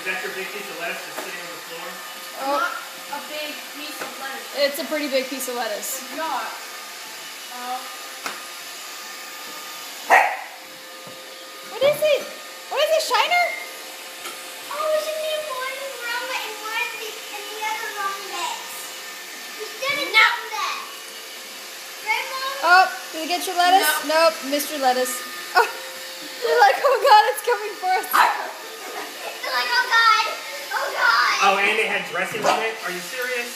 that your big piece of lettuce just sitting on the floor? Oh. Not a big piece of lettuce. It's a pretty big piece of lettuce. It's not. What is it? What is it, Shiner? Oh, isn't there one wrong and one in the other wrong mix? We didn't know that. Grandma? Oh, did it get your lettuce? No. Nope, missed your lettuce. Oh, you're like, oh God, it's coming for us. They're like, oh God. Oh God. Oh, and it had dressing on it? Are you serious?